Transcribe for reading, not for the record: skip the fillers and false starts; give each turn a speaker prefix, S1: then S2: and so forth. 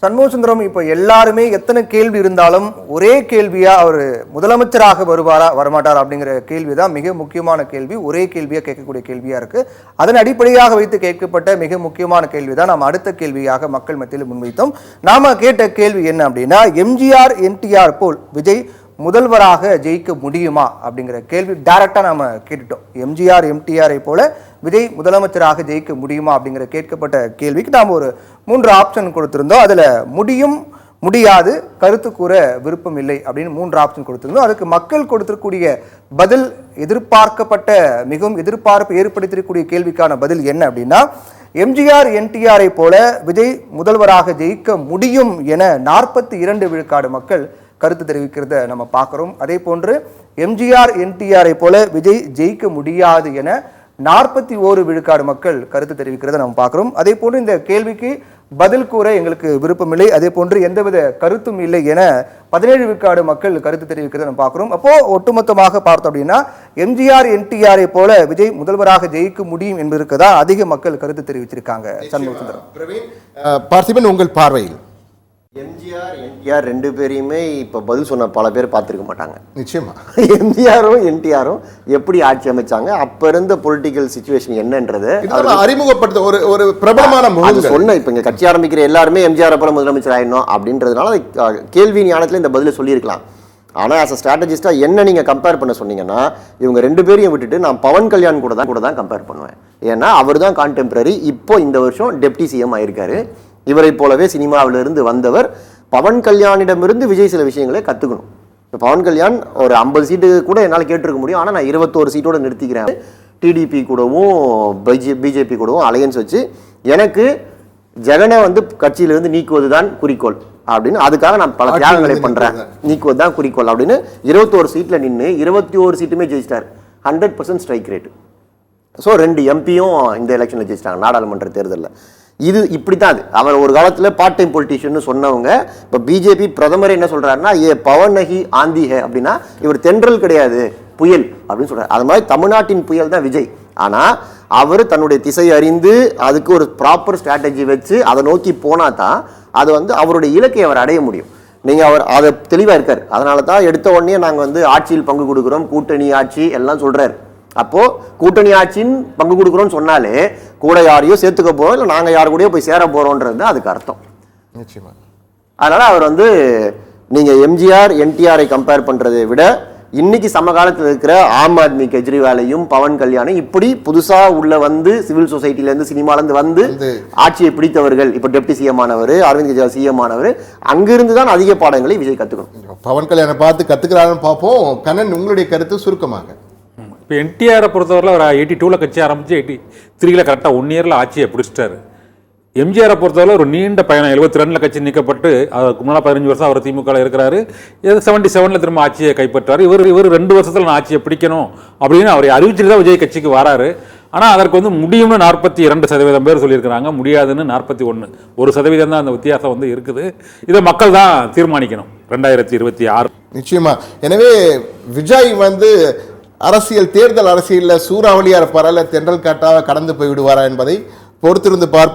S1: சண்முகசுந்தரம், இப்போ எல்லாருமே எத்தனை கேள்வி இருந்தாலும் ஒரே கேள்வியா அவர் முதலமைச்சராக வருவாரா வரமாட்டார் அப்படிங்கிற கேள்வி தான் மிக முக்கியமான கேள்வி. ஒரே கேள்வியா கேட்கக்கூடிய கேள்வியா இருக்கு. அதன் அடிப்படையாக வைத்து கேட்கப்பட்ட மிக முக்கியமான கேள்வி தான் நாம் அடுத்த கேள்வியாக மக்கள் மத்தியில் முன்வைத்தோம். நாம கேட்ட கேள்வி என்ன அப்படின்னா, எம்ஜிஆர் என்டிஆர் போல் விஜய் முதல்வராக ஜெயிக்க முடியுமா அப்படிங்கிற கேள்வி டைரக்டா நாம கேட்டுட்டோம். எம்ஜிஆர் எம்டிஆரை போல விஜய் முதலமைச்சராக ஜெயிக்க முடியுமா அப்படிங்கிற கேட்கப்பட்ட கேள்விக்கு நாம் ஒரு 3 ஆப்ஷன் கொடுத்திருந்தோம். அதுல முடியும், முடியாது, கருத்து கூற விருப்பம் இல்லை அப்படின்னு 3 ஆப்ஷன் கொடுத்திருந்தோம். அதுக்கு மக்கள் கொடுத்திருக்கக்கூடிய பதில், எதிர்பார்க்கப்பட்ட மிகவும் எதிர்பார்ப்பு ஏற்படுத்தியிருக்கக்கூடிய கேள்விக்கான பதில் என்ன அப்படின்னா, எம்ஜிஆர் என்டிஆரை போல விஜய் முதல்வராக ஜெயிக்க முடியும் என 42 விழுக்காடு மக்கள் கருத்து தெரிவிக்கிறத நம்ம பார்க்கிறோம். அதே போன்று எம்ஜிஆர் என்டிஆரை போல விஜய் ஜெயிக்க முடியாது என 41 விழுக்காடு மக்கள் கருத்து தெரிவிக்கிறத நம்ம பார்க்கிறோம். அதே போன்று இந்த கேள்விக்கு பதில் கூற எங்களுக்கு விருப்பமில்லை, அதே போன்று எந்தவித கருத்தும் இல்லை என 17 விழுக்காடு மக்கள் கருத்து தெரிவிக்கிறத நம்ம பார்க்கிறோம். அப்போ ஒட்டுமொத்தமாக பார்த்தோம் அப்படின்னா எம்ஜிஆர் என்டிஆரை போல விஜய் முதல்வராக ஜெயிக்க முடியும் என்பதற்கு தான் அதிக மக்கள் கருத்து தெரிவிச்சிருக்காங்க. சண்முகசுந்தரம்,
S2: பார்த்திபன், உங்கள் பார்வையில்
S3: எம்ஜிஆர் என்டிஆர் 2 பேரையுமே இப்போ பதில் சொன்ன பல பேர் பார்த்துருக்க மாட்டாங்க.
S2: நிச்சயமா
S3: எம்ஜிஆரும் என்டிஆரும் எப்படி ஆட்சி அமைச்சாங்க, அப்ப இருந்த பொலிட்டிக்கல் சிச்சுவேஷன் என்னன்றது
S2: அறிமுகப்படுத்த ஒரு பிரபலமான
S3: சொன்ன. இப்போ இங்க கட்சி ஆரம்பிக்கிற எல்லாருமே எம்ஜிஆர் அப்புறம் முதலமைச்சர் ஆயிடணும் அப்படின்றதுனால கேள்வி ஞானத்தில் இந்த பதில சொல்லியிருக்கலாம். ஆனால் ஆஸ் அ ஸ்ட்ராட்டஜிஸ்டா என்ன நீங்க கம்பேர் பண்ண சொன்னீங்கன்னா, இவங்க 2 பேரையும் விட்டுட்டு நான் பவன் கல்யாண் கூட தான் கம்பேர் பண்ணுவேன். ஏன்னா அவர் தான் கான்டெம்பரரி, இப்போ இந்த வருஷம் டெப்டி சிஎம் ஆயிருக்காரு. இவரை போலவே சினிமாவிலிருந்து வந்தவர். பவன் கல்யாணிடமிருந்து விஜய் சில விஷயங்களை கற்றுக்கணும். இப்போ பவன் கல்யாண் ஒரு 50 சீட்டு கூட என்னால் கேட்டிருக்க முடியும், ஆனால் நான் 21 சீட்டோட நிறுத்திக்கிறேன். டிடிபி கூடவும் பிஜேபி கூடவும் அலையன்ஸ் வச்சு எனக்கு ஜெகனை கட்சியிலிருந்து நீக்குவது தான் குறிக்கோள் அப்படின்னு, அதுக்காக நான் பல தியாகங்களை பண்ணுறேன், நீக்குவது தான் குறிக்கோள் அப்படின்னு 21 சீட்டில் நின்று 21 சீட்டுமே ஜெயிச்சிட்டார். 100% ஸ்ட்ரைக் ரேட்டு. ஸோ 2 எம்பியும் இந்த எலெக்ஷனில் ஜெயிச்சிட்டாங்க நாடாளுமன்ற தேர்தலில். இது இப்படித்தான். அது அவர் ஒரு காலத்தில் பார்ட் டைம் பொலிட்டீஷியன் சொன்னவங்க. இப்போ பிஜேபி பிரதமர் என்ன சொல்றாருன்னா, ஏ பவன் நகி ஆந்தி ஹே அப்படின்னா இவர் தென்றல் கிடையாது புயல் அப்படின்னு சொல்றாரு. அது மாதிரி தமிழ்நாட்டின் புயல் தான் விஜய். ஆனால் அவர் தன்னுடைய திசை அறிந்து அதுக்கு ஒரு ப்ராப்பர் ஸ்ட்ராட்டஜி வச்சு அதை நோக்கி போனா தான் அது அவருடைய இலக்கை அவர் அடைய முடியும். நீங்க அவர் அதை தெளிவா இருக்காரு. அதனால தான் எடுத்த உடனே நாங்கள் ஆட்சியில் பங்கு கொடுக்குறோம், கூட்டணி ஆட்சி எல்லாம் சொல்றாரு. அப்போ கூட்டணி ஆட்சின்னு பங்கு கொடுக்குறோம்னு சொன்னாலே கூட யாரையோ சேர்த்துக்க போறோம், இல்லை நாங்கள் யாரு கூடயோ போய் சேர போறோம்ன்றது தான் அதுக்கு அர்த்தம். நிச்சயமா. அதனால அவர் நீங்க எம்ஜிஆர் என்டிஆரை கம்பேர் பண்றதை விட இன்னைக்கு சமகாலத்தில் இருக்கிற ஆம் ஆத்மி கெஜ்ரிவாலையும் பவன் கல்யாணும் இப்படி புதுசா உள்ள சிவில் சொசைட்டில இருந்து சினிமால இருந்து ஆட்சியை பிடித்தவர்கள், இப்போ டெப்டி சிஎம் ஆனவர், அரவிந்த் கெஜ்ரிவால் சிஎம் ஆனவர், அங்கிருந்து தான் அதிக பாடங்களை விஜய் கத்துக்கணும்.
S2: பவன் கல்யாணை பார்த்து கத்துக்கிறாருன்னு பார்ப்போம். கண்ணன், உங்களுடைய கருத்து சுருக்கமாக.
S4: இப்போ என்டிஆரை பொறுத்தவரையில் ஒரு 82ல் கட்சி ஆரம்பித்து 83ல் கரெக்டாக 1 இயரில் ஆட்சியை பிடிச்சிட்டாரு. எம்ஜிஆரை பொறுத்தவரை ஒரு நீண்ட பயணம். 72ல் கட்சி நீக்கப்பட்டு அதுக்கு முன்னால் 15 வருஷம் அவர் திமுகவில் இருக்கிறாரு. 77ல் திரும்ப ஆட்சியை கைப்பற்றாரு. இவர் 2 வருஷத்தில் நான் ஆட்சியை பிடிக்கணும் அப்படின்னு அவர் அறிவிச்சுட்டு தான் விஜய் கட்சிக்கு வராரு. ஆனால் அதற்கு முடியும்னு 42% பேர் சொல்லியிருக்கிறாங்க, முடியாதுன்னு 41. 1% தான் அந்த வித்தியாசம் இருக்குது. இதை மக்கள் தான் தீர்மானிக்கணும் 2026.
S2: நிச்சயமா. எனவே விஜய் அரசியல் தேர்தல் அரசியலில் சூறாவளியா இருப்பாரா, தென்றல் காட்டாக கடந்து போய் விடுவாரா என்பதை பொறுத்திருந்து பார்ப்போம்.